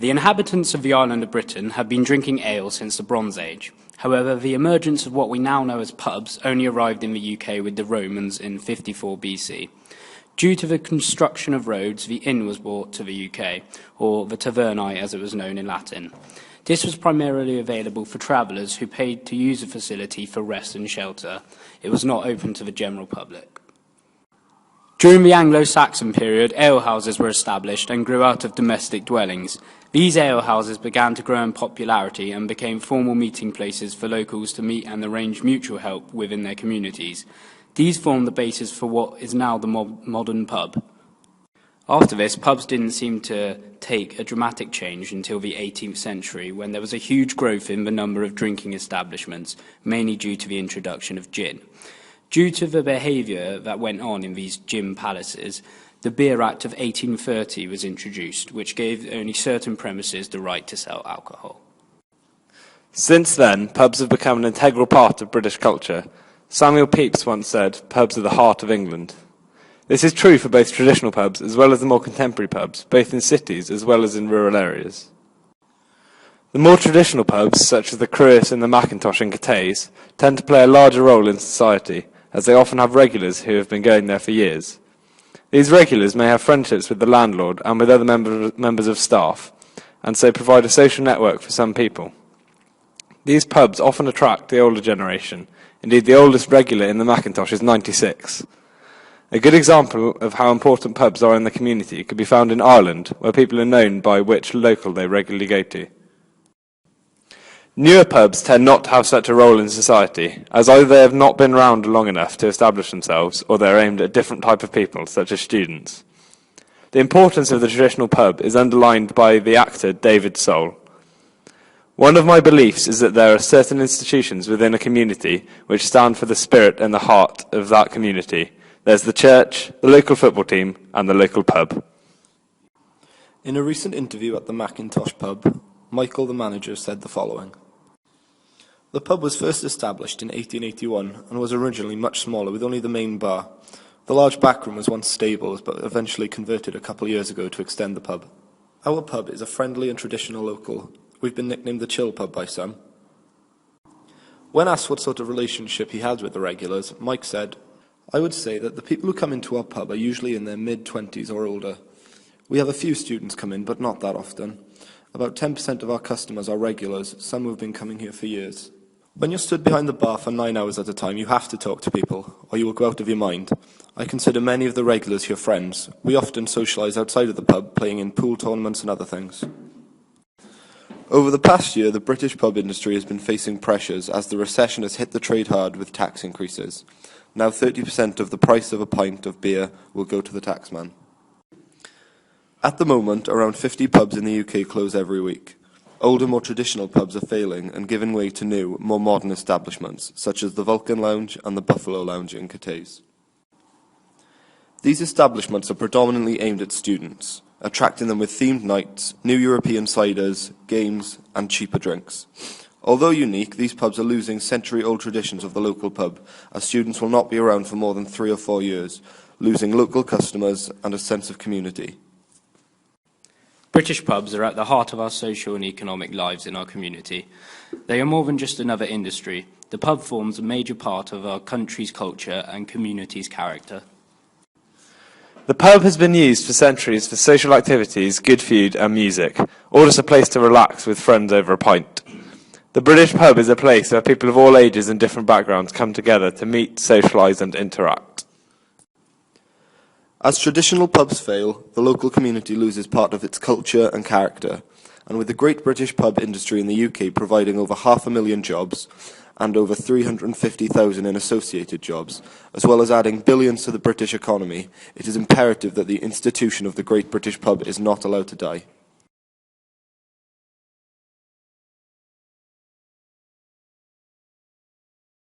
The inhabitants of the island of Britain had been drinking ale since the Bronze Age. However, the emergence of what we now know as pubs only arrived in the UK with the Romans in 54 BC. Due to the construction of roads, the inn was brought to the UK, or the tavernae as it was known in Latin. This was primarily available for travellers who paid to use the facility for rest and shelter. It was not open to the general public. During the Anglo-Saxon period, alehouses were established and grew out of domestic dwellings. These alehouses began to grow in popularity and became formal meeting places for locals to meet and arrange mutual help within their communities. These formed the basis for what is now the modern pub. After this, pubs didn't seem to take a dramatic change until the 18th century, when there was a huge growth in the number of drinking establishments, mainly due to the introduction of gin. Due to the behaviour that went on in these gin palaces, the Beer Act of 1830 was introduced, which gave only certain premises the right to sell alcohol. Since then, pubs have become an integral part of British culture. Samuel Pepys once said, "Pubs are the heart of England." This is true for both traditional pubs as well as the more contemporary pubs, both in cities as well as in rural areas. The more traditional pubs, such as the Roath and the Macintosh in Cathays, tend to play a larger role in society, as they often have regulars who have been going there for years. These regulars may have friendships with the landlord and with other members of staff, and so provide a social network for some people. These pubs often attract the older generation. Indeed, the oldest regular in the Macintosh is 96. A good example of how important pubs are in the community could be found in Ireland, where people are known by which local they regularly go to. Newer pubs tend not to have such a role in society, as either they have not been around long enough to establish themselves, or they are aimed at a different type of people, such as students. The importance of the traditional pub is underlined by the actor David Soul. One of my beliefs is that there are certain institutions within a community which stand for the spirit and the heart of that community. There's the church, the local football team, and the local pub. In a recent interview at the Macintosh pub, Michael, the manager, said the following. The pub was first established in 1881 and was originally much smaller, with only the main bar. The large backroom was once stables, but eventually converted a couple of years ago to extend the pub. Our pub is a friendly and traditional local. We've been nicknamed the Chill Pub by some. When asked what sort of relationship he has with the regulars, Mike said, "I would say that the people who come into our pub are usually in their mid-20s or older. We have a few students come in, but not that often. About 10% of our customers are regulars, some who have been coming here for years. When you're stood behind the bar for 9 hours at a time, you have to talk to people, or you will go out of your mind. I consider many of the regulars here friends. We often socialise outside of the pub, playing in pool tournaments and other things." Over the past year, the British pub industry has been facing pressures as the recession has hit the trade hard with tax increases. Now 30% of the price of a pint of beer will go to the taxman. At the moment, around 50 pubs in the UK close every week. Older, more traditional pubs are failing and giving way to new, more modern establishments, such as the Vulcan Lounge and the Buffalo Lounge in Cathays. These establishments are predominantly aimed at students, attracting them with themed nights, new European ciders, games, and cheaper drinks. Although unique, these pubs are losing century-old traditions of the local pub, as students will not be around for more than 3 or 4 years, losing local customers and a sense of community. British pubs are at the heart of our social and economic lives in our community. They are more than just another industry. The pub forms a major part of our country's culture and community's character. The pub has been used for centuries for social activities, good food and music, or just a place to relax with friends over a pint. The British pub is a place where people of all ages and different backgrounds come together to meet, socialise and interact. As traditional pubs fail, the local community loses part of its culture and character, and with the great British pub industry in the UK providing over 500,000 jobs and over 350,000 in associated jobs, as well as adding billions to the British economy, it is imperative that the institution of the Great British Pub is not allowed to die.